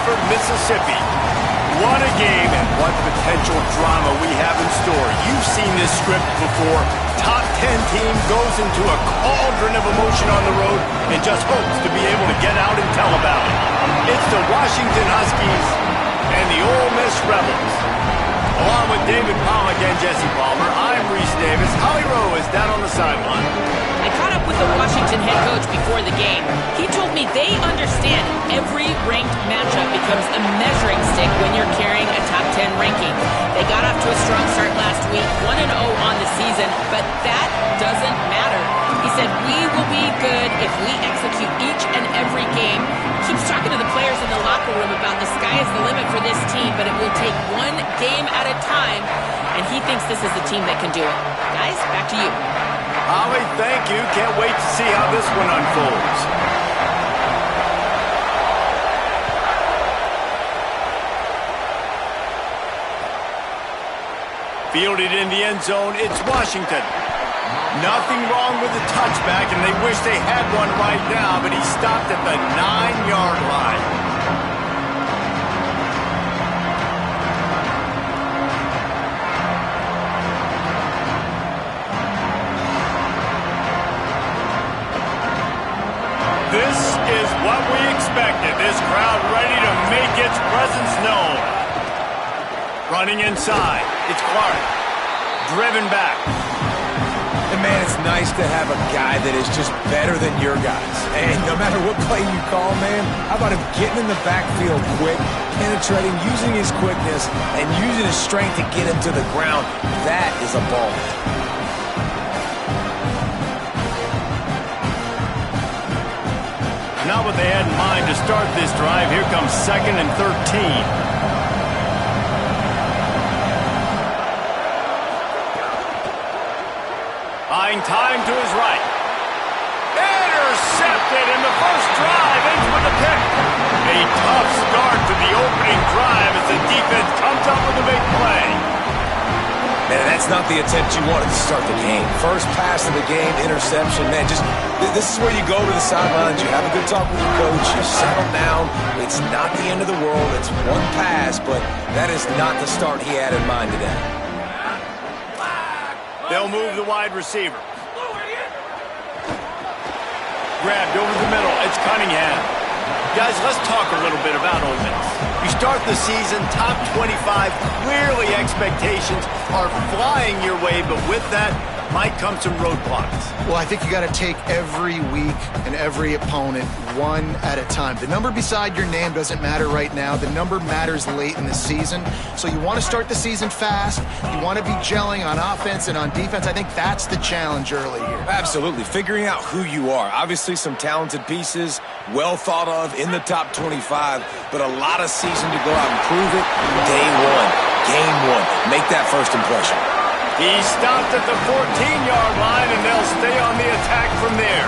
Oxford, Mississippi. What a game and what potential drama we have in store. You've seen this script before. Top 10 team goes into a cauldron of emotion on the road and just hopes to be able to get out and tell about it. It's the Washington Huskies and the Ole Miss Rebels. Along with David Pollack and Jesse Palmer, I'm Reese Davis. Holly Rowe is down on the sideline. I caught up with the Washington head coach before the game. He told me they understand every ranked matchup becomes a measuring stick when you're carrying a top 10 ranking. They got off to a strong start last week, 1-0 on the season, but that doesn't matter. He said, we will be good if we execute each and every game. He keeps talking to the players in the locker room about the sky is the limit for this team, but it will take one game at a time, and he thinks this is the team that can do it. Guys, back to you. Holly, thank you. Can't wait to see how this one unfolds. Fielded in the end zone, it's Washington. Nothing wrong with the touchback, and they wish they had one right now, but he stopped at the 9-yard line. This is what we expected. This crowd ready to make its presence known. Running inside, it's Clark. Driven back. And man, it's nice to have a guy that is just better than your guys. And no matter what play you call, man, how about him getting in the backfield quick, penetrating, using his quickness, and using his strength to get him to the ground. That is a ball. Not what they had in mind to start this drive. Here comes 2nd and 13. Buying time to his right. Intercepted in the first drive. Ends with a pick. A tough start to the opening drive as the defense comes up with a big play. Man, that's not the attempt you wanted to start the game. First pass of the game, interception. Man, this is where you go to the sidelines. You have a good talk with your coach. You settle down. It's not the end of the world. It's one pass, but that is not the start he had in mind today. They'll move the wide receiver. Grabbed over the middle. It's Cunningham. Guys, let's talk a little bit about Ole Miss. You start the season top 25. Clearly expectations are flying your way, but with that might come some roadblocks. Well, I think you got to take every week and every opponent one at a time. The number beside your name doesn't matter right now. The number matters late in the season. So you want to start the season fast. You want to be gelling on offense and on defense. I think that's the challenge early here. Absolutely. Figuring out who you are. Obviously some talented pieces, well thought of in the top 25, but a lot of season to go out and prove it. Day one, game one. Make that first impression. He stopped at the 14-yard line, and they'll stay on the attack from there.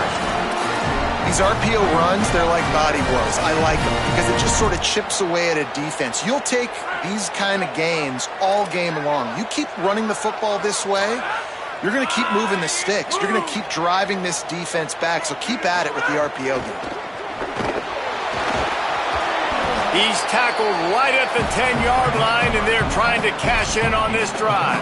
These RPO runs, they're like body blows. I like them because it just sort of chips away at a defense. You'll take these kind of gains all game long. You keep running the football this way, you're going to keep moving the sticks. You're going to keep driving this defense back, so keep at it with the RPO game. He's tackled right at the 10-yard line, and they're trying to cash in on this drive.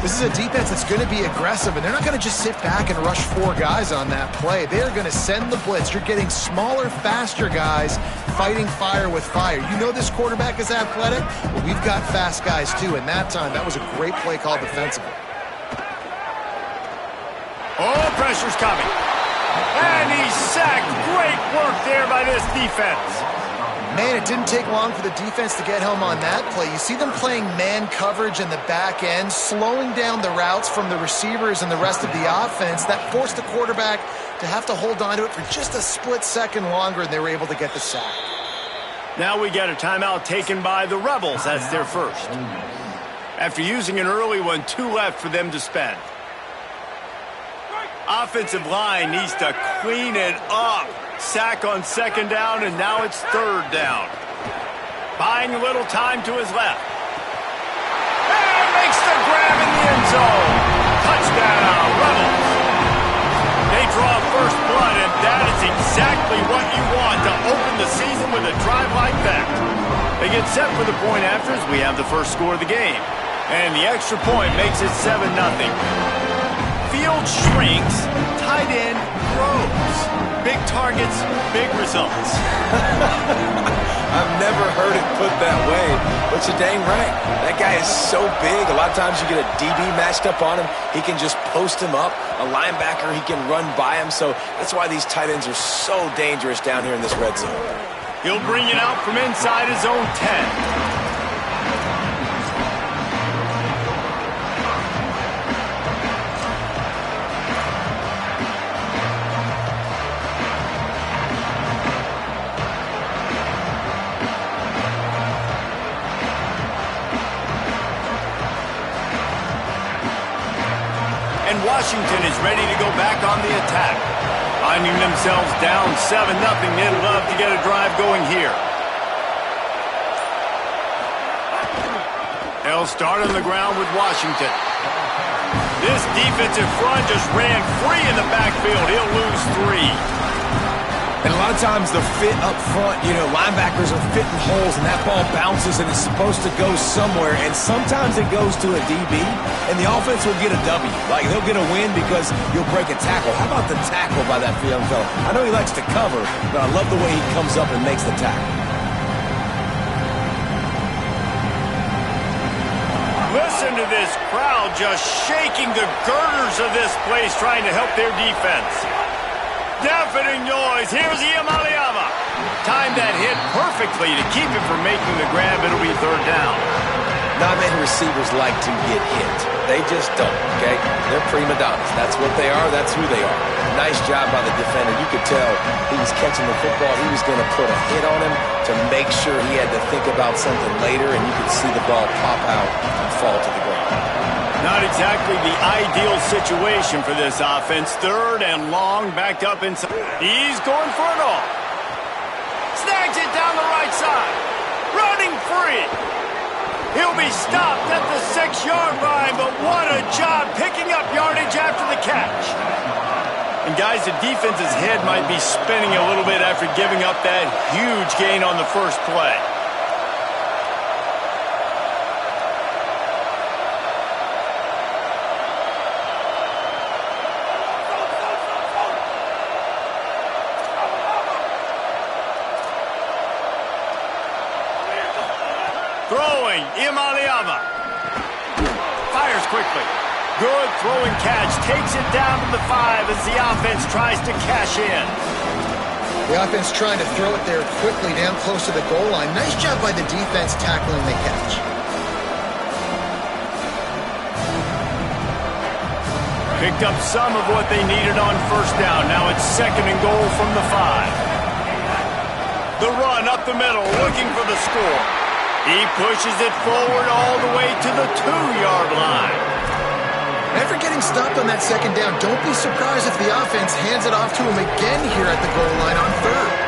This is a defense that's going to be aggressive, and they're not going to just sit back and rush 4 guys on that play. They're going to send the blitz. You're getting smaller, faster guys fighting fire with fire. You know this quarterback is athletic? Well, we've got fast guys, too, and that time, that was a great play call defensively. Oh, pressure's coming. And he's sacked. Great work there by this defense. Man, it didn't take long for the defense to get home on that play. You see them playing man coverage in the back end, slowing down the routes from the receivers and the rest of the offense. That forced the quarterback to have to hold on to it for just a split second longer, and they were able to get the sack. Now we get a timeout taken by the Rebels. That's their first. After using an early one, 2 left for them to spend. Offensive line needs to clean it up. Sack on 2nd down, and now it's 3rd down. Buying a little time to his left. And makes the grab in the end zone. Touchdown, Rebels. They draw first blood, and that is exactly what you want to open the season with a drive like that. They get set for the point after as we have the first score of the game. And the extra point makes it 7-0. Field shrinks, tight end grows. Big targets, big results. I've never heard it put that way, but you're dang right. That guy is so big. A lot of times you get a DB matched up on him. He can just post him up. A linebacker, he can run by him. So that's why these tight ends are so dangerous down here in this red zone. He'll bring it out from inside his own 10. And Washington is ready to go back on the attack. Finding themselves down 7-0, they'd love to get a drive going here. They'll start on the ground with Washington. This defensive front just ran free in the backfield. He'll lose 3. And a lot of times the fit up front, linebackers are fitting holes and that ball bounces and it's supposed to go somewhere. And sometimes it goes to a DB and the offense will get a W. Like they'll get a win because you'll break a tackle. How about the tackle by that young fella? I know he likes to cover, but I love the way he comes up and makes the tackle. Listen to this crowd just shaking the girders of this place trying to help their defense. Deafening noise. Here's Iamaleava. Timed that hit perfectly to keep him from making the grab. It'll be 3rd down. Not many receivers like to get hit. They just don't, okay? They're prima donnas. That's what they are. That's who they are. Nice job by the defender. You could tell he was catching the football. He was going to put a hit on him to make sure he had to think about something later, and you could see the ball pop out and fall to the ground. Not exactly the ideal situation for this offense. 3rd and long, backed up inside. He's going for it all. Snags it down the right side. Running free. He'll be stopped at the 6-yard line, but what a job picking up yardage after the catch. And guys, the defense's head might be spinning a little bit after giving up that huge gain on the first play. Throwing, Iamaleava. Fires quickly. Good throwing catch. Takes it down to the 5 as the offense tries to cash in. The offense trying to throw it there quickly down close to the goal line. Nice job by the defense tackling the catch. Picked up some of what they needed on 1st down. Now it's 2nd and goal from the 5. The run up the middle, looking for the score. He pushes it forward all the way to the 2-yard line. After getting stopped on that 2nd down, don't be surprised if the offense hands it off to him again here at the goal line on 3rd.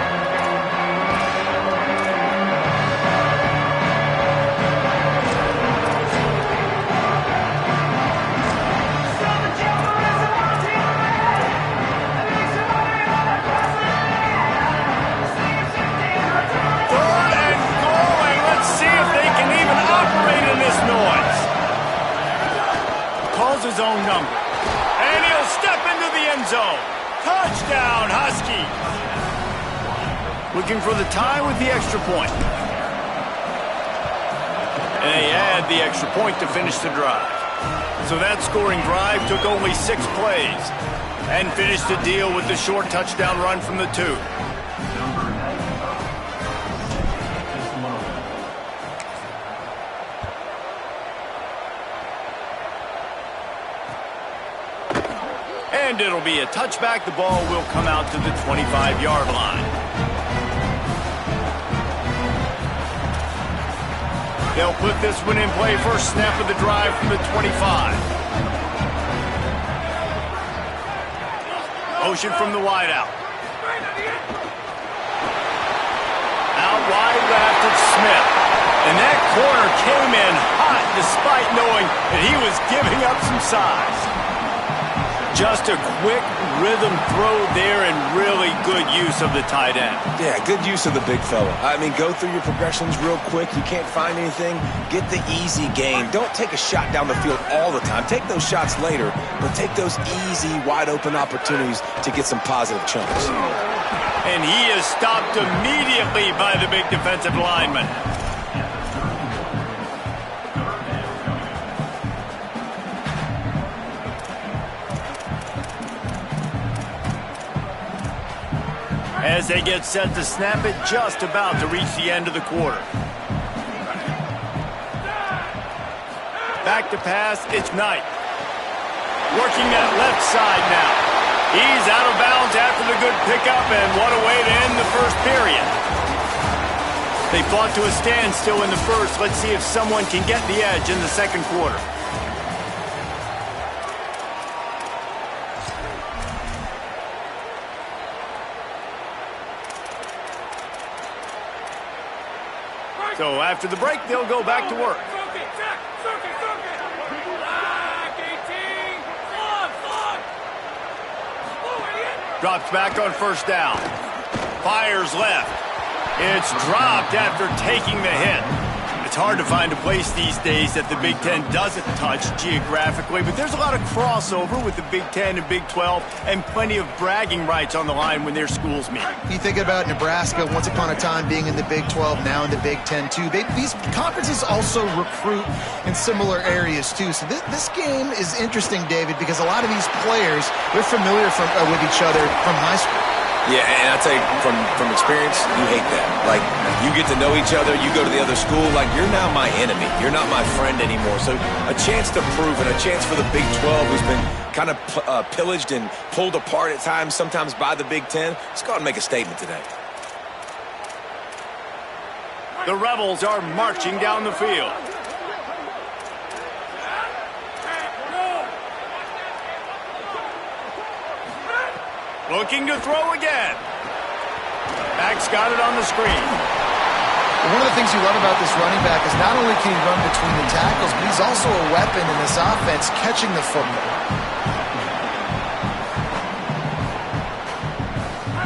His own number. And he'll step into the end zone. Touchdown, Huskies. Looking for the tie with the extra point. And they add the extra point to finish the drive. So that scoring drive took only 6 plays and finished the deal with the short touchdown run from the 2. And it'll be a touchback. The ball will come out to the 25-yard line. They'll put this one in play. First snap of the drive from the 25. Motion from the wideout. Out wide left, it's Smith. And that corner came in hot despite knowing that he was giving up some size. Just a quick rhythm throw there and really good use of the tight end. Yeah, good use of the big fella. I mean, go through your progressions real quick. You can't find anything. Get the easy gain. Don't take a shot down the field all the time. Take those shots later, but take those easy, wide-open opportunities to get some positive chunks. And he is stopped immediately by the big defensive lineman. As they get set to snap it, just about to reach the end of the quarter. Back to pass, it's Knight. Working that left side now. He's out of bounds after the good pickup, and what a way to end the first period. They fought to a standstill in the first. Let's see if someone can get the edge in the second quarter. So after the break, they'll go back to work. Drops back on first down. Fires left. It's dropped after taking the hit. It's hard to find a place these days that the Big Ten doesn't touch geographically, but there's a lot of crossover with the Big Ten and Big 12 and plenty of bragging rights on the line when their schools meet. You think about Nebraska, once upon a time being in the Big 12, now in the Big 10 too. These conferences also recruit in similar areas too. So this game is interesting, David, because a lot of these players, they're familiar with each other from high school. Yeah, and I'll tell you, from experience, you hate that. Like, you get to know each other, you go to the other school, like, you're now my enemy. You're not my friend anymore. So a chance to prove it, a chance for the Big 12, who's been kind of pillaged and pulled apart at times, sometimes by the Big 10. Let's go out and make a statement today. The Rebels are marching down the field. Looking to throw again. Max got it on the screen. One of the things you love about this running back is not only can he run between the tackles, but he's also a weapon in this offense catching the football.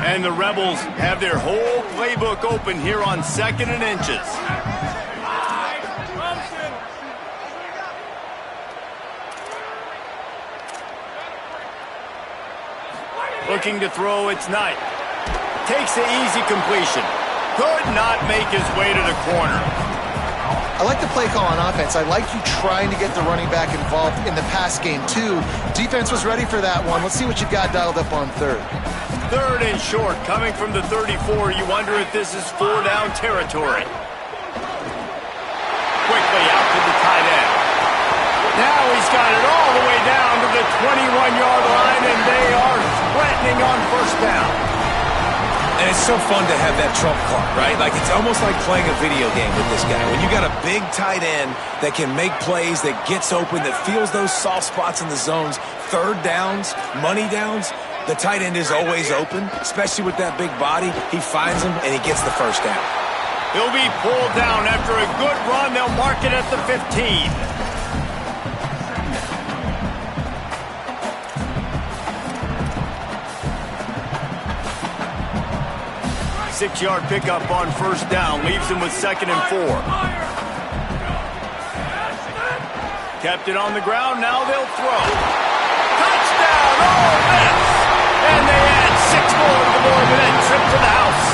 And the Rebels have their whole playbook open here on 2nd and inches. Looking to throw, it's Knight. Takes the easy completion. Could not make his way to the corner. I like the play call on offense. I like you trying to get the running back involved in the pass game too. Defense was ready for that one. Let's see what you got dialed up on third. 3rd and short, coming from the 34. You wonder if this is 4-down territory. Quickly out to the tight end. Now he's got it all the way down to the 21-yard line, and they are threatening on first down. And it's so fun to have that trump card, right? Like, it's almost like playing a video game with this guy. When you got a big tight end that can make plays, that gets open, that feels those soft spots in the zones, 3rd downs, money downs, the tight end is always open, especially with that big body. He finds him, and he gets the first down. He'll be pulled down after a good run. They'll mark it at the 15. 6-yard pickup on first down. Leaves him with 2nd and 4. Kept it on the ground. Now they'll throw. Touchdown! Ole Miss! And they add 6 more to the board with that trip to the house.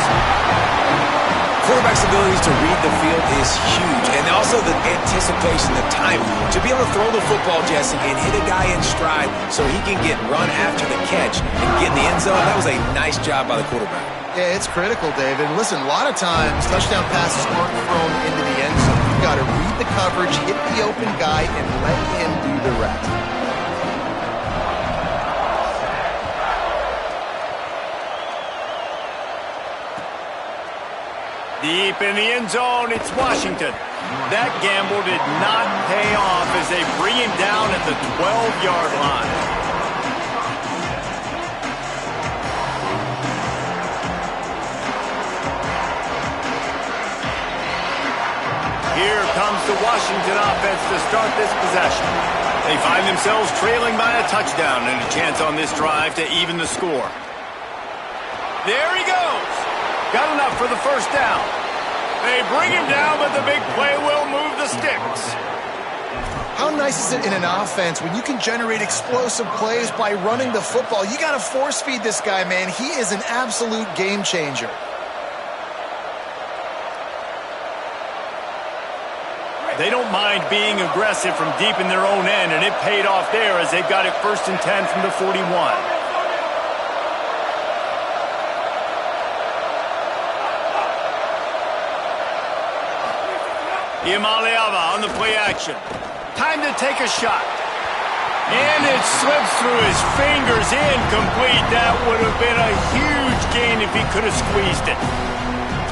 Quarterback's abilities to read the field is huge. And also the anticipation, the time to be able to throw the football, Jesse, and hit a guy in stride so he can get run after the catch and get in the end zone. That was a nice job by the quarterback. Yeah, it's critical, David. Listen, a lot of times touchdown passes aren't thrown into the end zone. You've got to read the coverage, hit the open guy, and let him do the rest. Deep in the end zone, it's Washington. That gamble did not pay off as they bring him down at the 12-yard line. Here comes the Washington offense to start this possession. They find themselves trailing by a touchdown and a chance on this drive to even the score. There he goes. Got enough for the first down. They bring him down, but the big play will move the sticks. How nice is it in an offense when you can generate explosive plays by running the football? You got to force feed this guy, man. He is an absolute game changer. They don't mind being aggressive from deep in their own end, and it paid off there as they've got it 1st and 10 from the 41. Iamaleava on the play action. Time to take a shot. And it slips through his fingers, incomplete. That would have been a huge gain if he could have squeezed it.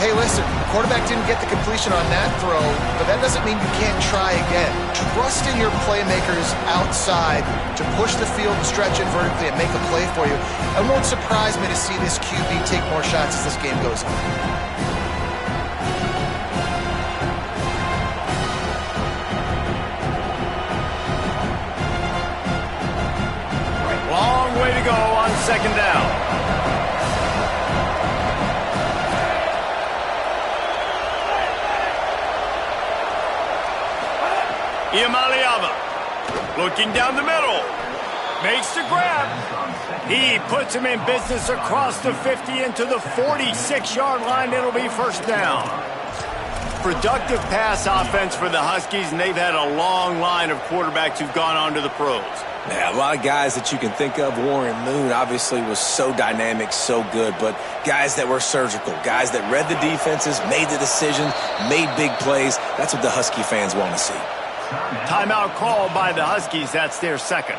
Hey, listen, the quarterback didn't get the completion on that throw, but that doesn't mean you can't try again. Trust in your playmakers outside to push the field and stretch it vertically and make a play for you. It won't surprise me to see this QB take more shots as this game goes on. Long way to go on 2nd down. Iamaleava looking down the middle. Makes the grab. He puts him in business across the 50 into the 46-yard line. It'll be 1st down. Productive pass offense for the Huskies, and they've had a long line of quarterbacks who've gone on to the pros. Yeah, a lot of guys that you can think of. Warren Moon obviously was so dynamic, so good, but guys that were surgical, guys that read the defenses, made the decisions, made big plays. That's what the Husky fans want to see. Timeout called by the Huskies. That's their 2nd.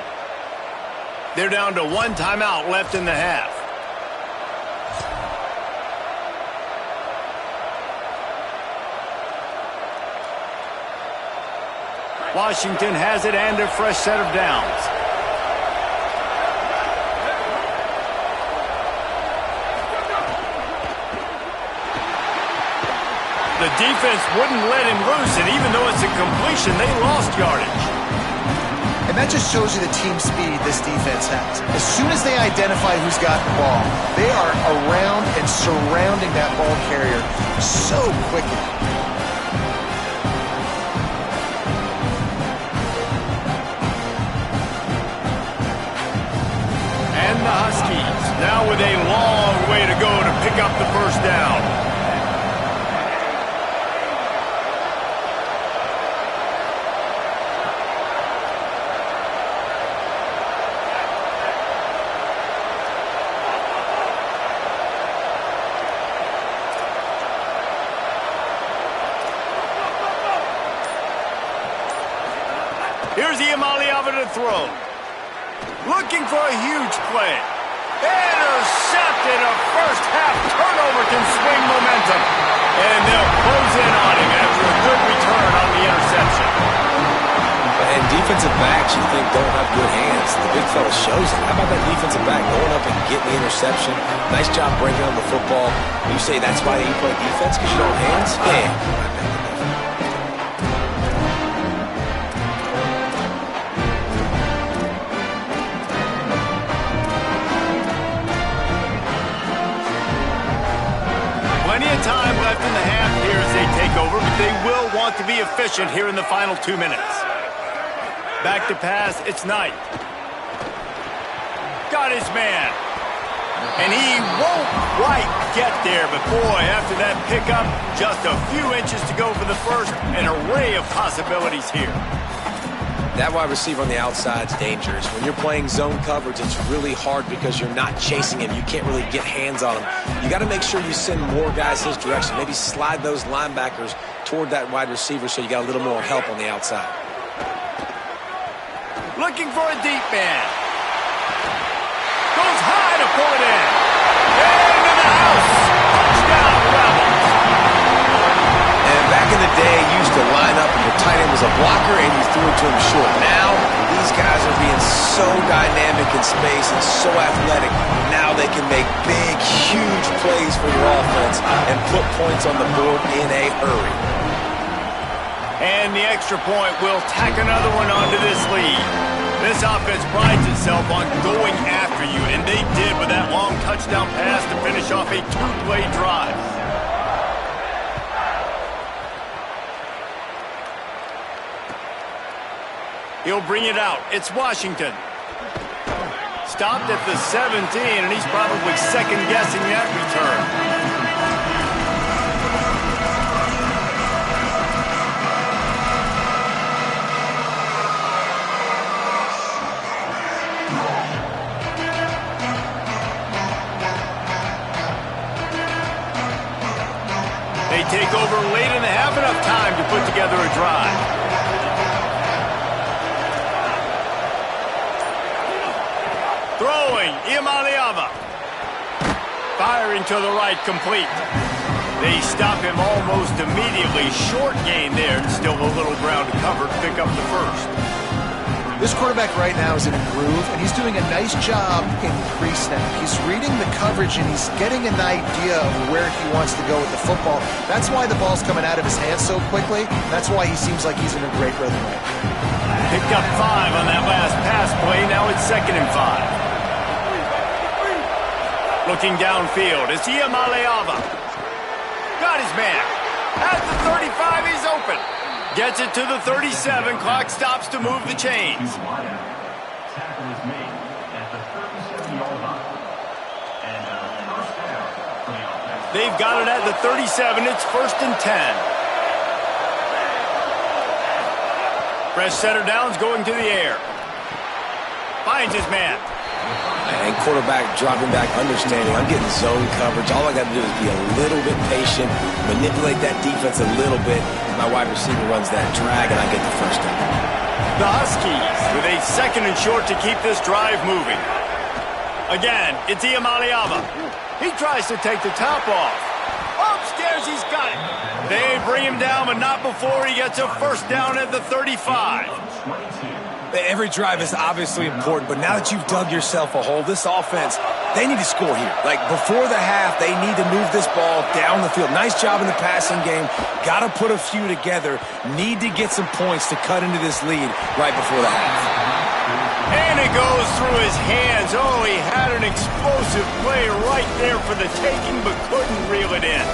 They're down to 1 timeout left in the half. Washington has it and a fresh set of downs. The defense wouldn't let him loose, and even though it's a completion, they lost yardage. And that just shows you the team speed this defense has. As soon as they identify who's got the ball, they are around and surrounding that ball carrier so quickly. And the Huskies now with a long way to go to pick up the 1st down. Here's Iamaleava to throw. Looking for a huge play. Intercepted. A first-half turnover can swing momentum. And they'll close in on him after a good return on the interception. And defensive backs, you think, don't have good hands. The big fella shows it. How about that defensive back going up and getting the interception? Nice job breaking on the football. You say that's why you play defense, because you don't have hands? Yeah. Time left in the half here as they take over, but they will want to be efficient here in the final 2 minutes. Back to pass, it's Knight. Got his man. And he won't quite get there, but boy, after that pickup, just a few inches to go for the first. An array of possibilities here. That wide receiver on the outside is dangerous. When you're playing zone coverage, it's really hard because you're not chasing him. You can't really get hands on him. You got to make sure you send more guys his direction. Maybe slide those linebackers toward that wide receiver so you got a little more help on the outside. Looking for a deep man. Goes high to pull it in. Into the house. Touchdown, Rebels. And back in the day, you used to line up and your tight end was a blocker and you threw it to him short. Now, these guys are being so dynamic in space and so athletic. Now they can make big, huge plays for your offense and put points on the board in a hurry. And the extra point will tack another one onto this lead. This offense prides itself on going after you, and they did with that long touchdown pass to finish off a two-play drive. He'll bring it out. It's Washington. Stopped at the 17, and he's probably second-guessing that return. They take over late in the half, enough time to put together a drive. Throwing, Iamaleava. Firing to the right, complete. They stop him almost immediately. Short gain there, and still a little ground to cover to pick up the first. This quarterback right now is in a groove, and he's doing a nice job in pre-snap. He's reading the coverage, and he's getting an idea of where he wants to go with the football. That's why the ball's coming out of his hands so quickly. That's why he seems like he's in a great rhythm right now. Picked up 5 on that last pass play. Now it's 2nd and 5. Looking downfield, it's Iamaleava. Got his man. At the 35, he's open. Gets it to the 37. Clock stops to move the chains. They've got it at the 37. It's 1st and 10. Fresh setter downs going to the air. Finds his man. And quarterback dropping back, understanding I'm getting zone coverage. All I got to do is be a little bit patient, manipulate that defense a little bit. My wide receiver runs that drag, and I get the first down. The Huskies with a 2nd and short to keep this drive moving. Again, it's Iamaleava. He tries to take the top off. Upstairs, he's got it. They bring him down, but not before he gets a first down at the 35. Every drive is obviously important, but now that you've dug yourself a hole, this offense, they need to score here. Like, before the half, they need to move this ball down the field. Nice job in the passing game. Got to put a few together. Need to get some points to cut into this lead right before the half. And it goes through his hands. Oh, he had an explosive play right there for the taking, but couldn't reel it in.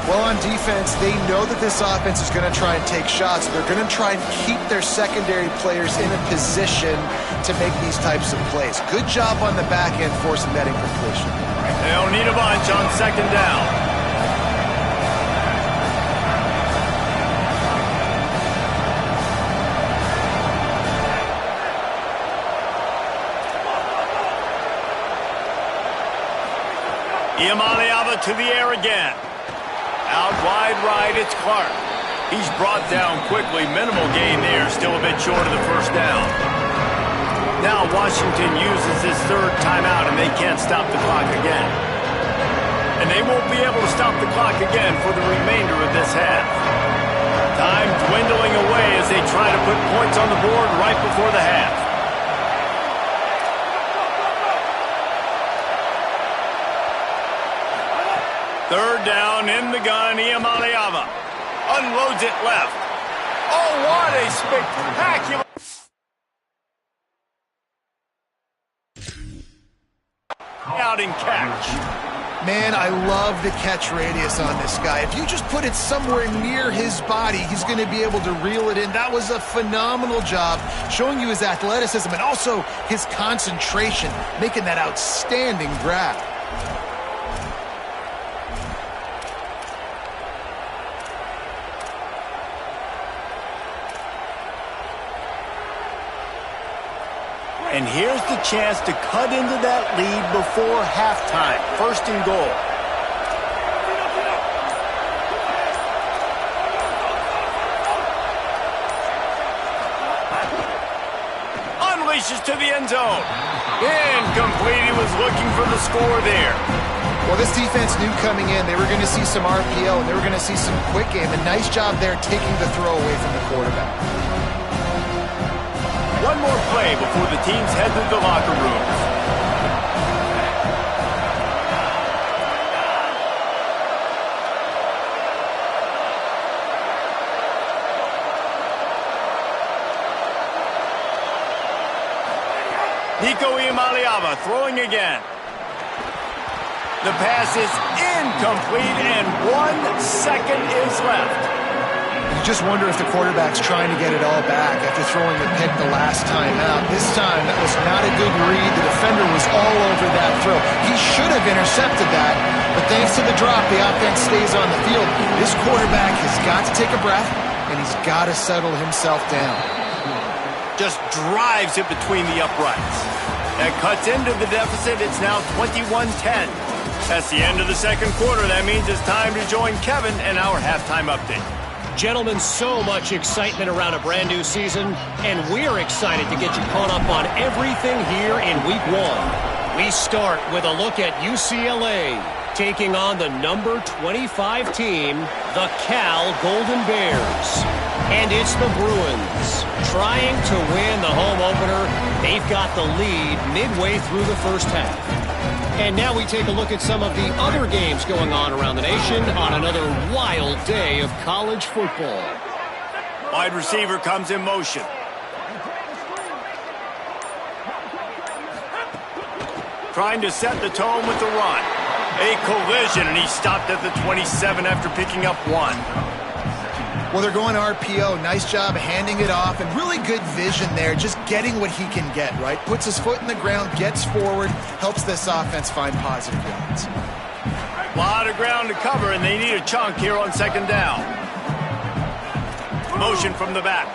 Well, on defense, they know that this offense is going to try and take shots. They're going to try and keep their secondary players in a position to make these types of plays. Good job on the back end forcing that incompletion. They don't need a bunch on 2nd down. Iamaleava to the air again. Out wide right, it's Clark. He's brought down quickly. Minimal gain there, still a bit short of the first down. Now Washington uses his 3rd timeout, and they can't stop the clock again. And they won't be able to stop the clock again for the remainder of this half. Time dwindling away as they try to put points on the board right before the half. Third down in the gun, Iamaleava unloads it left. Oh, what a spectacular... out and catch. Man, I love the catch radius on this guy. If you just put it somewhere near his body, he's going to be able to reel it in. That was a phenomenal job, showing you his athleticism and also his concentration, making that outstanding grab. And here's the chance to cut into that lead before halftime. 1st and goal. Unleashes to the end zone. Incomplete. He was looking for the score there. Well, this defense knew coming in they were going to see some RPO and they were going to see some quick game. A nice job there taking the throw away from the quarterback. One more play before the teams head to the locker rooms. Nico Iamaleava throwing again. The pass is incomplete, and 1 second is left. You just wonder if the quarterback's trying to get it all back after throwing the pick the last time out. This time, that was not a good read. The defender was all over that throw. He should have intercepted that, but thanks to the drop, the offense stays on the field. This quarterback has got to take a breath, and he's got to settle himself down. Just drives it between the uprights. That cuts into the deficit. It's now 21-10. That's the end of the second quarter. That means it's time to join Kevin in our halftime update. Gentlemen, so much excitement around a brand new season, and we're excited to get you caught up on everything here in Week 1. We start with a look at UCLA taking on the number 25 team, the Cal Golden Bears. And it's the Bruins trying to win the home opener. They've got the lead midway through the first half. And now we take a look at some of the other games going on around the nation on another wild day of college football. Wide receiver comes in motion. Trying to set the tone with the run. A collision, and he stopped at the 27 after picking up 1. Well, they're going RPO. Nice job handing it off, and really good vision there, just getting what he can get, right? Puts his foot in the ground, gets forward, helps this offense find positive yards. A lot of ground to cover, and they need a chunk here on second down. Motion from the back.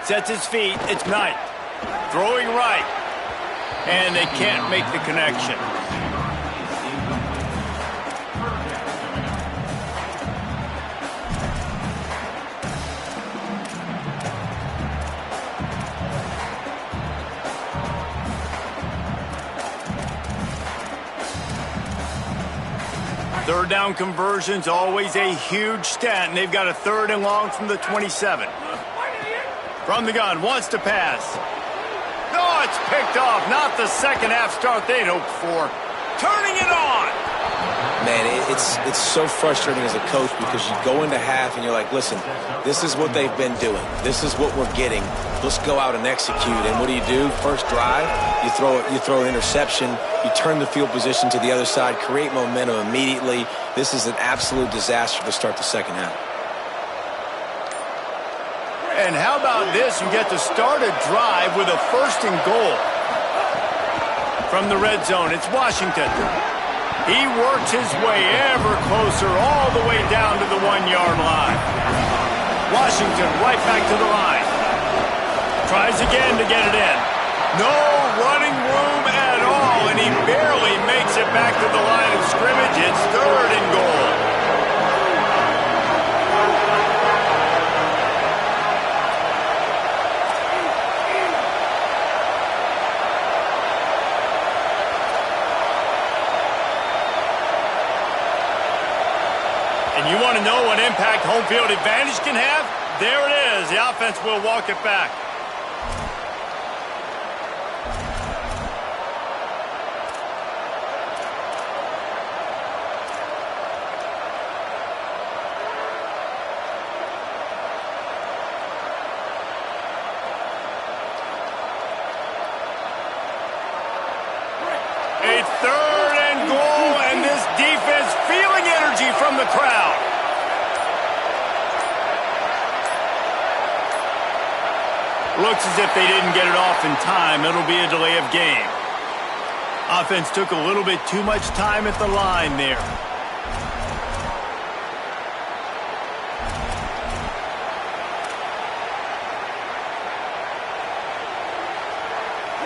Sets his feet. It's Knight. Throwing right. And they can't make the connection. Third down conversion's always a huge stat, and they've got a 3rd and long from the 27. From the gun, wants to pass. No, it's picked off. Not the second half start they'd hoped for. Turning it on. Man, it's so frustrating as a coach because you go into half and you're like, listen, this is what they've been doing. This is what we're getting. Let's go out and execute. And what do? First drive, you throw an interception, you turn the field position to the other side, create momentum immediately. This is an absolute disaster to start the second half. And how about this? You get to start a drive with a 1st and goal. From the red zone, it's Washington. He works his way ever closer all the way down to the 1-yard line. Washington right back to the line. Tries again to get it in. No running room at all, and he barely makes it back to the line of scrimmage. It's 3rd and goal. And you want to know what impact home field advantage can have? There it is. The offense will walk it back. A 3rd and goal, and this defense feeling energy from the crowd. Looks as if they didn't get it off in time. It'll be a delay of game. Offense took a little bit too much time at the line there.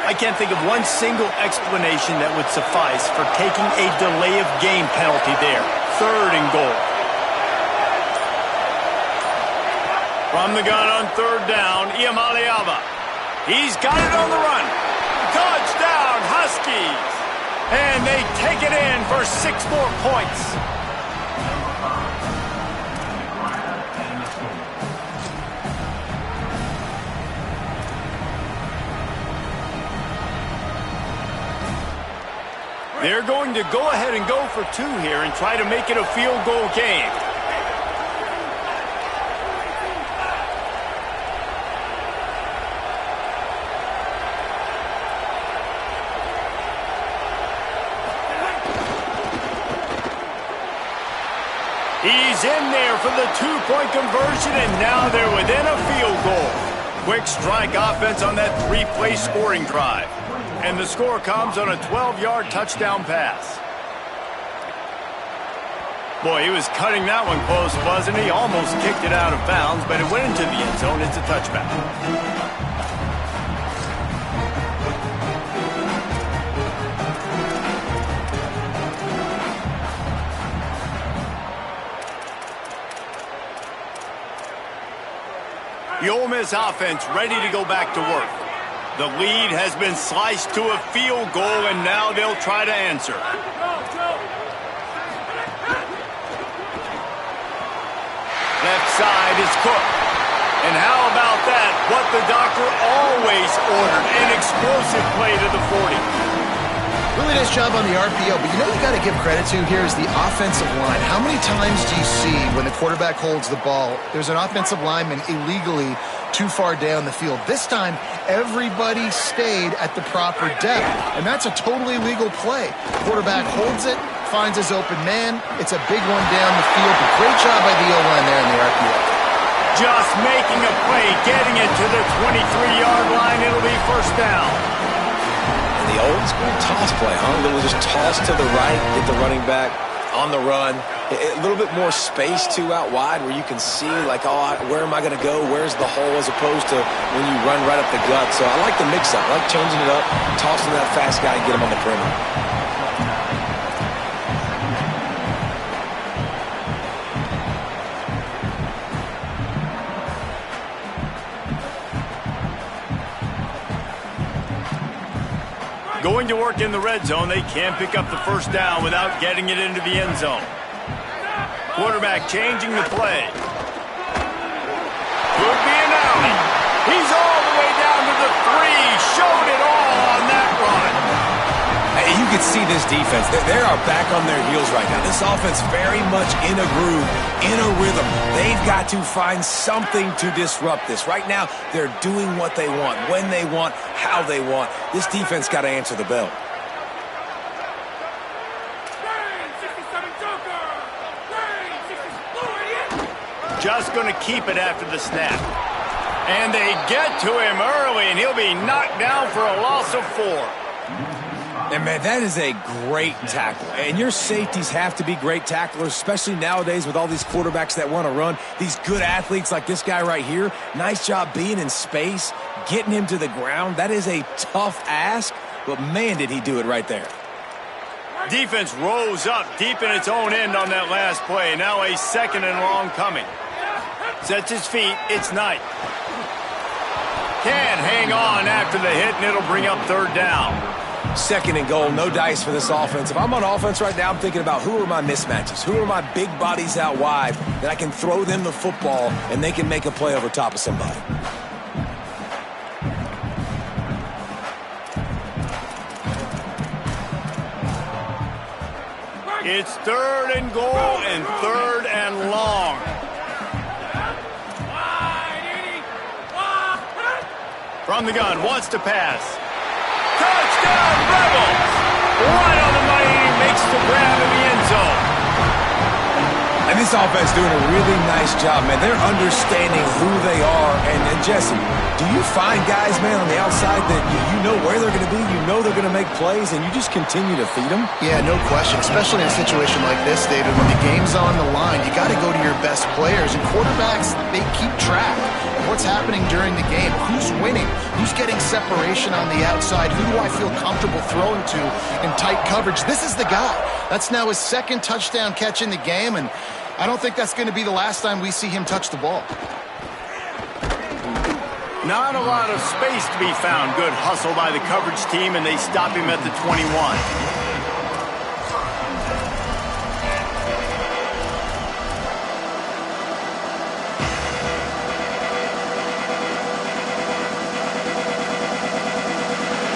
I can't think of one single explanation that would suffice for taking a delay of game penalty there. 3rd and goal. From the gun on 3rd down, Iamaleava. He's got it on the run. Touchdown, Huskies. And they take it in for 6 more points. They're going to go ahead and go for 2 here and try to make it a field goal game. He's in there for the two-point conversion, and now they're within a field goal. Quick strike offense on that three-play scoring drive. And the score comes on a 12-yard touchdown pass. Boy, he was cutting that one close, wasn't he? Almost kicked it out of bounds, but it went into the end zone. It's a touchback. The Ole Miss offense ready to go back to work. The lead has been sliced to a field goal, and now they'll try to answer. Left side is Cook. And how about that? What the doctor always ordered, an explosive play to the 40. Really nice job on the RPO, but you know you got to give credit to here is the offensive line. How many times do you see when the quarterback holds the ball, there's an offensive lineman illegally too far down the field? This time, everybody stayed at the proper depth, and that's a totally legal play. Quarterback holds it, finds his open man. It's a big one down the field, but great job by the O-line there in the RPO. Just making a play, getting it to the 23-yard line. It'll be first down. The old school toss play, huh? A little just toss to the right, get the running back on the run. A little bit more space, too, out wide where you can see, like, oh, where am I going to go? Where's the hole? As opposed to when you run right up the gut. So I like the mix-up. I like changing it up, tossing that fast guy and get him on the perimeter. Going to work in the red zone, they can't pick up the first down without getting it into the end zone. Quarterback changing the play. Could be an alley. He's all the way down to the 3. Showed it all on that run. Hey, you can see this defense. They are back on their heels right now. This offense very much in a groove, in a rhythm. They've got to find something to disrupt this. Right now, they're doing what they want, when they want, how they want. This defense got to answer the bell. Just going to keep it after the snap. And they get to him early, and he'll be knocked down for a loss of 4. And, man, that is a great tackle. And your safeties have to be great tacklers, especially nowadays with all these quarterbacks that want to run. These good athletes like this guy right here, nice job being in space, getting him to the ground. That is a tough ask, but, man, did he do it right there. Defense rose up deep in its own end on that last play. Now a second and long coming. Sets his feet. It's Knight. Can't hang on after the hit, and it'll bring up third down. Second and goal, no dice for this offense. If I'm on offense right now, I'm thinking about who are my mismatches? Who are my big bodies out wide that I can throw them the football and they can make a play over top of somebody? It's third and goal and third and long. From the gun, wants to pass. Touchdown, Rebels! Right on the money, makes the grab in the end zone. And this offense doing a really nice job, man. They're understanding who they are. And Jesse, do you find guys, man, on the outside that you know where they're going to be, you know they're going to make plays, and you just continue to feed them? Yeah, no question, especially in a situation like this, David. When the game's on the line, you got to go to your best players. And quarterbacks, they keep track of what's happening during the game. Who's winning? Who's getting separation on the outside? Who do I feel comfortable throwing to in tight coverage? This is the guy. That's now his second touchdown catch in the game, and I don't think that's going to be the last time we see him touch the ball. Not a lot of space to be found. Good hustle by the coverage team, and they stop him at the 21.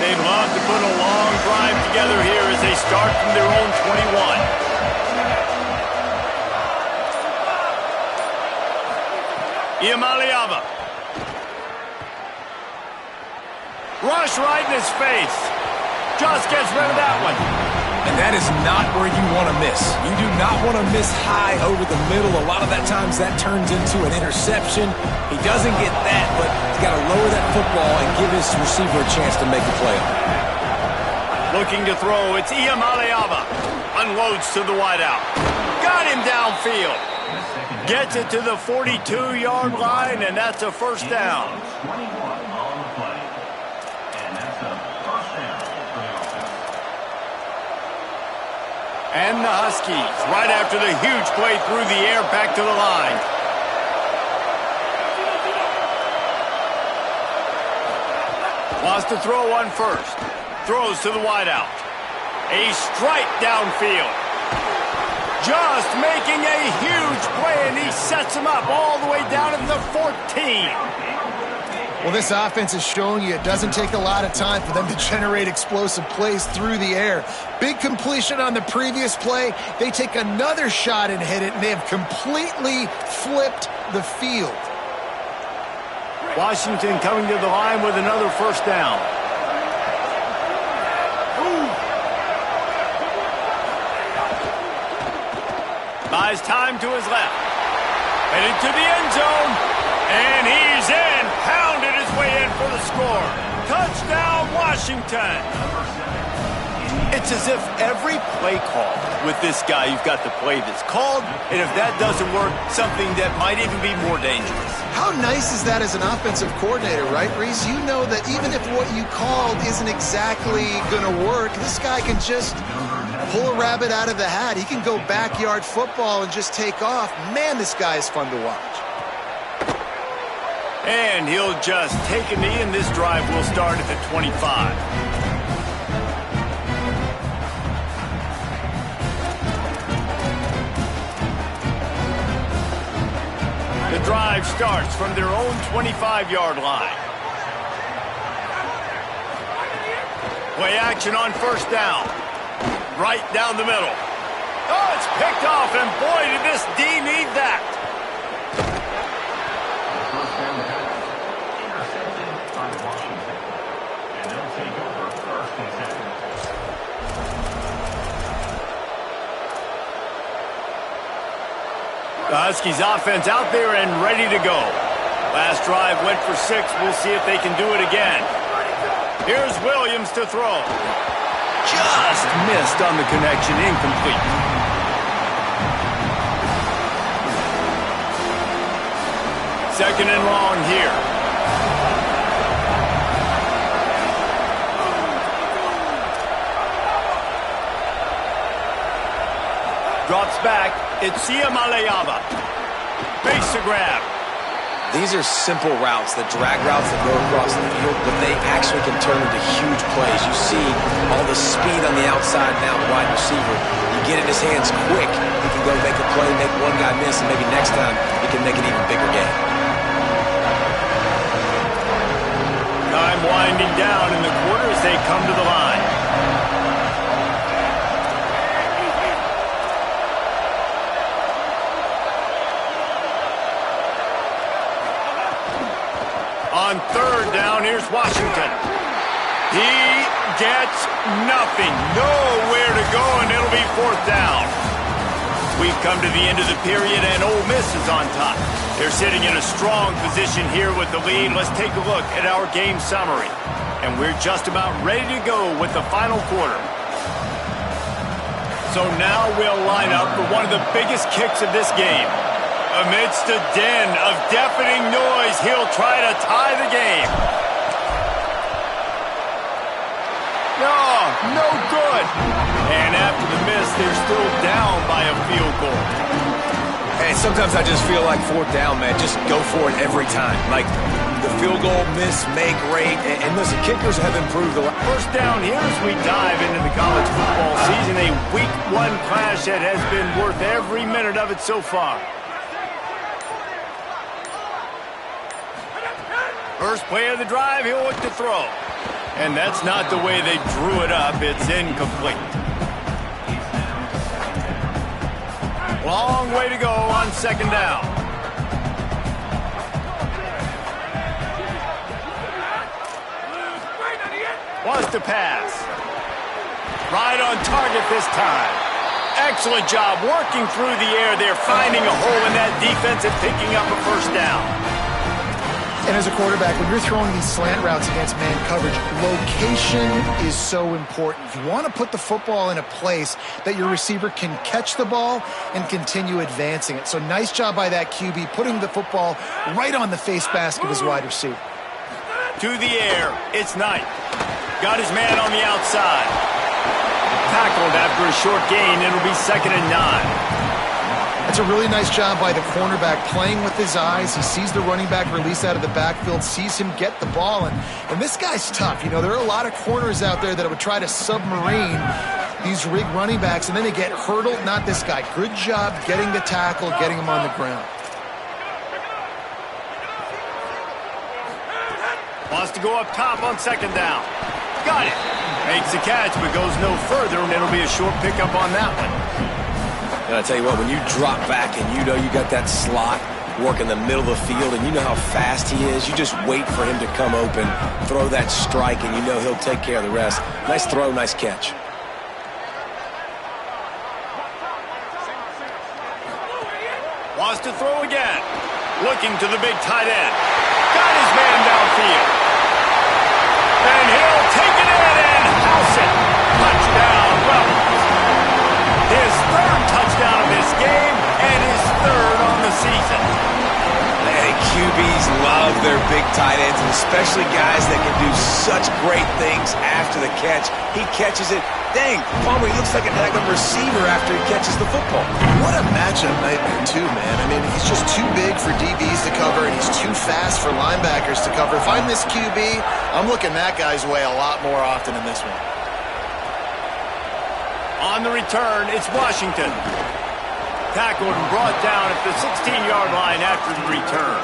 They'd love to put a long drive together here as they start from their own 21. Iamaleava. Rush right in his face. Just gets rid of that one. And that is not where you want to miss. You do not want to miss high over the middle. A lot of that times that turns into an interception. He doesn't get that, but he's got to lower that football and give his receiver a chance to make a play on it. Looking to throw, it's Iamaleava. Unloads to the wideout. Got him downfield. Gets it to the 42-yard line, and that's a first down. And the Huskies, right after the huge play through the air, back to the line. Wants to throw on first. Throws to the wideout. A strike downfield. Just making a huge play, and he sets him up all the way down at the 14. Well, this offense is showing you it doesn't take a lot of time for them to generate explosive plays through the air. Big completion on the previous play. They take another shot and hit it, and they have completely flipped the field. Washington coming to the line with another first down. Buys time to his left. Headed to the end zone. And he's in. Pounded his way in for the score. Touchdown, Washington. It's as if every play call with this guy, you've got the play that's called, and if that doesn't work, something that might even be more dangerous. How nice is that as an offensive coordinator, right, Reese? You know that even if what you called isn't exactly going to work, this guy can just pull a rabbit out of the hat. He can go backyard football and just take off. Man, this guy is fun to watch. And he'll just take a knee, and this drive will start at the 25. The drive starts from their own 25-yard line. Play action on first down. Right down the middle. Oh, it's picked off, and boy, did this D need that. The Huskies offense out there and ready to go. Last drive went for 6. We'll see if they can do it again. Here's Williams to throw. Just missed on the connection, incomplete. Second and long here. Drops back. It's Iamaleava. Face to grab. These are simple routes, the drag routes that go across the field, but they actually can turn into huge plays. You see all the speed on the outside now, wide receiver. You get in his hands quick, he can go make a play, make one guy miss, and maybe next time he can make an even bigger game. Time winding down in the quarter as they come to the line. On third down, here's Washington. He gets nothing. Nowhere to go, and it'll be fourth down. We've come to the end of the period, and Ole Miss is on top. They're sitting in a strong position here with the lead. Let's take a look at our game summary. And we're just about ready to go with the final quarter. So now we'll line up for one of the biggest kicks of this game. Amidst a din of deafening noise, he'll try to tie the game. No good. And after the miss, they're still down by a field goal. Hey, sometimes I just feel like fourth down, man. Just go for it every time. Like the field goal, miss, make, rate. And listen, kickers have improved a lot. First down here as we dive into the college football season. A week 1 clash that has been worth every minute of it so far. First play of the drive, he'll look to throw. And that's not the way they drew it up. It's incomplete. Long way to go on second down. Wants to pass. Right on target this time. Excellent job working through the air there, finding a hole in that defense and picking up a first down. And as a quarterback, when you're throwing these slant routes against man coverage, location is so important. You want to put the football in a place that your receiver can catch the ball and continue advancing it. So nice job by that QB, putting the football right on the face mask of his wide receiver. To the air, it's Knight. Got his man on the outside. Tackled after a short gain. It'll be 2nd and 9. That's a really nice job by the cornerback, playing with his eyes. He sees the running back release out of the backfield, sees him get the ball, and this guy's tough. You know, there are a lot of corners out there that would try to submarine these rig running backs, and then they get hurdled. Not this guy. Good job getting the tackle, getting him on the ground. Wants to go up top on 2nd down. Got it. Makes the catch, but goes no further, and it'll be a short pickup on that one. And I tell you what, when you drop back and you know you got that slot work in the middle of the field and you know how fast he is, you just wait for him to come open, throw that strike, and you know he'll take care of the rest. Nice throw, nice catch. Wants to throw again. Looking to the big tight end. Got his man downfield. And he'll take it in and house it. Touchdown, Rebels. His 3rd touchdown of this game and his 3rd on the season. Man, QBs love their big tight ends, and especially guys that can do such great things after the catch. He catches it. Dang, Palmer, he looks like a daggum receiver after he catches the football. What a matchup nightmare, too, man. I mean, he's just too big for DBs to cover, and he's too fast for linebackers to cover. If I'm this QB, I'm looking that guy's way a lot more often than this one. On the return, it's Washington. Tackled and brought down at the 16-yard line after the return.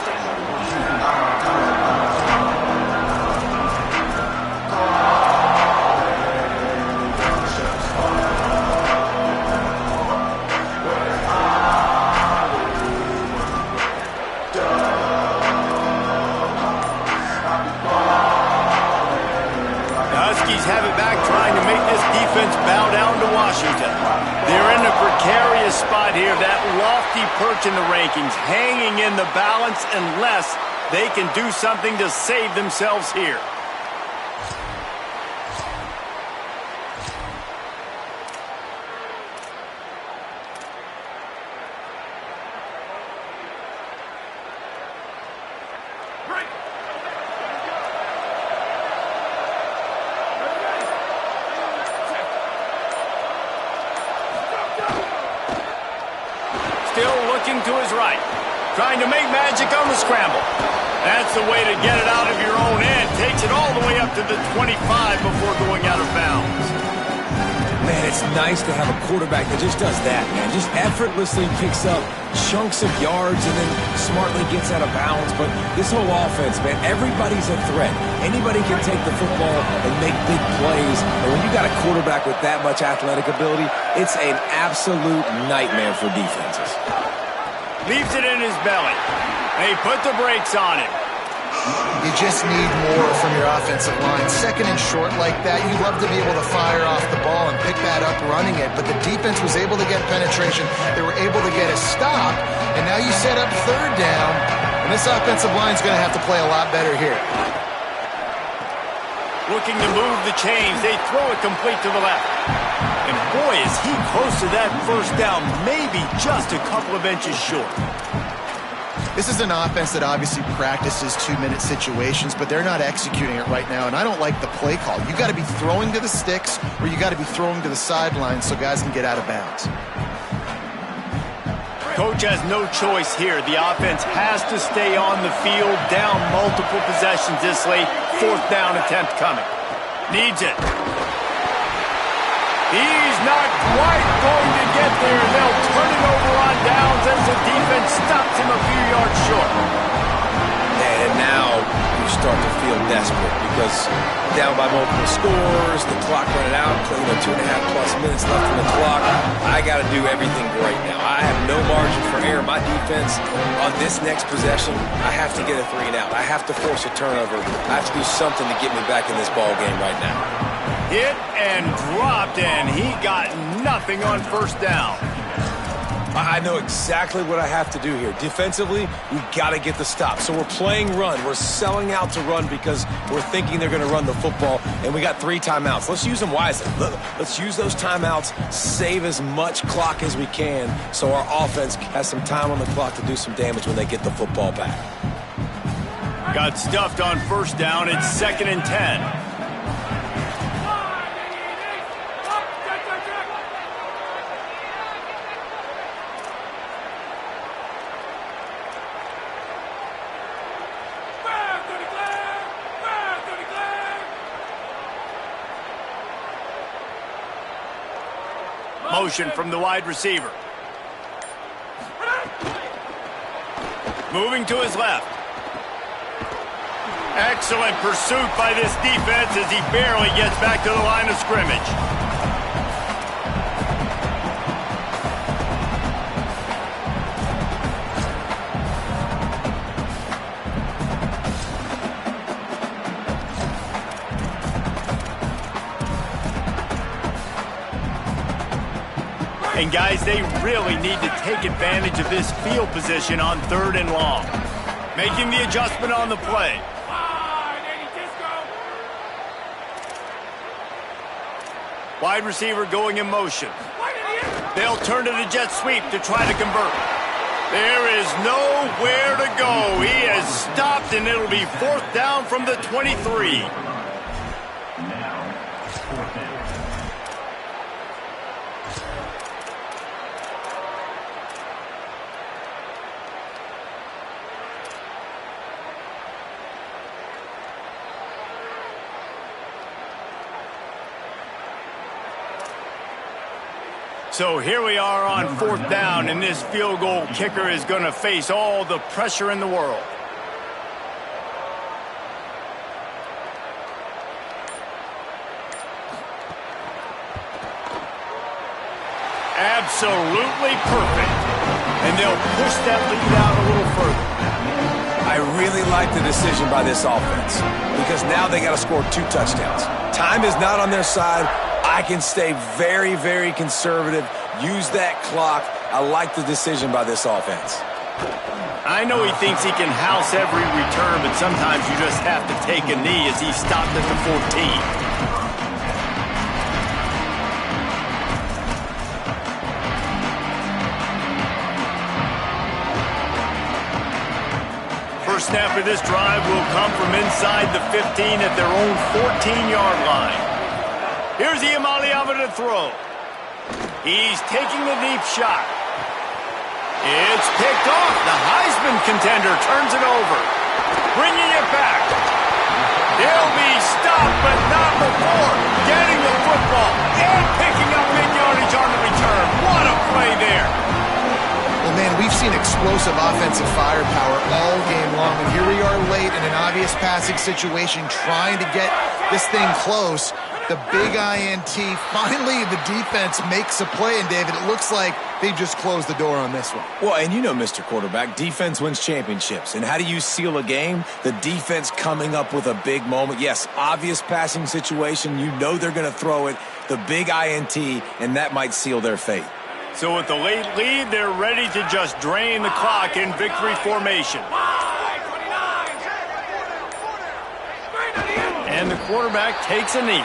Have it back, trying to make this defense bow down to Washington. They're in a precarious spot here, that lofty perch in the rankings, hanging in the balance unless they can do something to save themselves here. To his right, trying to make magic on the scramble. That's the way to get it out of your own end. Takes it all the way up to the 25 before going out of bounds. Man, it's nice to have a quarterback that just does that, man. Just effortlessly picks up chunks of yards and then smartly gets out of bounds. But this whole offense, man, everybody's a threat. Anybody can take the football and make big plays. And when you got a quarterback with that much athletic ability, it's an absolute nightmare for defenses. Leaves it in his belly. They put the brakes on him. You just need more from your offensive line. 2nd and short like that, you love to be able to fire off the ball and pick that up running it. But the defense was able to get penetration. They were able to get a stop. And now you set up 3rd down. And this offensive line is going to have to play a lot better here. Looking to move the chains. They throw it complete to the left. And boy, is he close to that first down, maybe just a couple of inches short. This is an offense that obviously practices 2-minute situations, but they're not executing it right now, and I don't like the play call. You got to be throwing to the sticks, or you got to be throwing to the sidelines so guys can get out of bounds. Coach has no choice here. The offense has to stay on the field, down multiple possessions this late. 4th down attempt coming. Needs it. He's not quite going to get there. They'll turn it over on downs as the defense stops him a few yards short. And now you start to feel desperate because down by multiple scores, the clock running out, 2.5+ minutes left on the clock. I got to do everything right now. I have no margin for error. My defense on this next possession, I have to get a 3 and out. I have to force a turnover. I have to do something to get me back in this ball game right now. Hit and dropped, and he got nothing on first down. I know exactly what I have to do here. Defensively, we got to get the stop. So we're playing run. We're selling out to run because we're thinking they're going to run the football, and we got 3 timeouts. Let's use them wisely. Let's use those timeouts, save as much clock as we can so our offense has some time on the clock to do some damage when they get the football back. Got stuffed on first down. It's 2nd and 10. Motion from the wide receiver. Moving to his left. Excellent pursuit by this defense as he barely gets back to the line of scrimmage. And guys, they really need to take advantage of this field position on 3rd and long. Making the adjustment on the play. Wide receiver going in motion. They'll turn to the jet sweep to try to convert. There is nowhere to go. He has stopped, and it'll be 4th down from the 23. So here we are on 4th down, and this field goal kicker is going to face all the pressure in the world. Absolutely perfect. And they'll push that lead out a little further. I really like the decision by this offense because now they got to score 2 touchdowns. Time is not on their side. I can stay very, very conservative, use that clock. I like the decision by this offense. I know he thinks he can house every return, but sometimes you just have to take a knee as he stopped at the 14. First snap of this drive will come from inside the 15 at their own 14-yard line. Here's Iamaleava to throw. He's taking the deep shot. It's picked off. The Heisman contender turns it over. Bringing it back. He'll be stopped, but not before getting the football and picking up mid-yardage on the return. What a play there. Well, man, we've seen explosive offensive firepower all game long, and here we are late in an obvious passing situation trying to get this thing close. The big INT, finally the defense makes a play, and David, it looks like they just closed the door on this one. Well, and you know, Mr. Quarterback, defense wins championships. And how do you seal a game? The defense coming up with a big moment. Yes, obvious passing situation. You know they're going to throw it. The big INT, and that might seal their fate. So with the late lead, they're ready to just drain the clock in victory formation. And the quarterback takes a knee.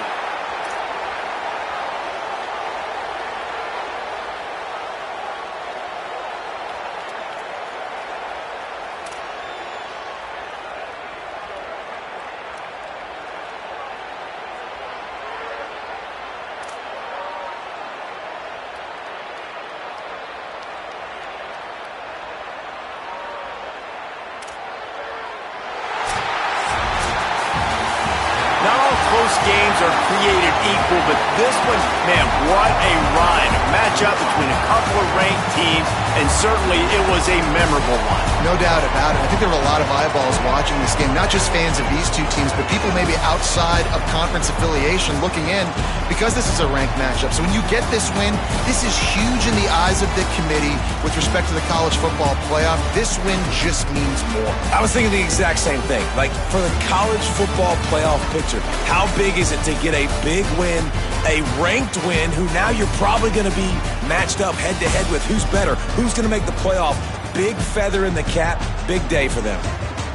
Games are created equal, but this one, man, what a ride. A matchup between a couple of ranked teams, and certainly it was a memorable one. No doubt about it. I think there were a lot of eyeballs watching this game, not just fans of these two teams, but people maybe outside of conference affiliation looking in because this is a ranked matchup. So when you get this win, this is huge in the eyes of the committee with respect to the college football playoff. This win just means more. I was thinking the exact same thing. Like, for the college football playoff picture, how big is it to get a big win, a ranked win, who now you're probably going to be matched up head-to-head with who's better, who's going to make the playoff. Big feather in the cap, big day for them.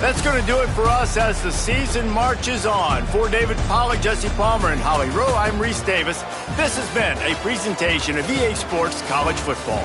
That's going to do it for us as the season marches on. For David Pollack, Jesse Palmer, and Holly Rowe, I'm Reese Davis. This has been a presentation of EA Sports College Football.